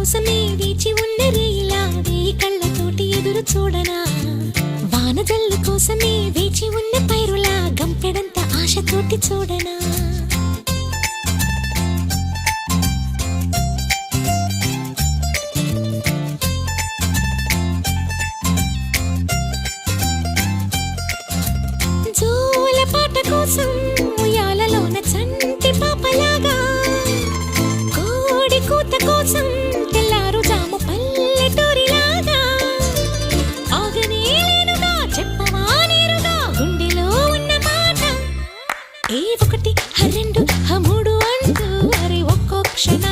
కోసమే వేచి ఉన్న రేయిలా వేయి కళ్ళతోటి ఎదురు చూడనా వానజల్లు కోసమే వేచి ఉన్న పైరులా గంపెడంత ఆశతోటి చూడనా జోల పాట కోసం ఉయ్యాలలోన చంటి పాపలాగా కోడి కూత కోసం తెల్లారు జాము పల్లెటూరిలాగా ఆగనే లేనుగా చెప్పవా నేరుగా గుండెలో ఉన్న మాట ఏ ఒకటి రెండు మూడు అంటూ అరే ఒక్కో క్షణ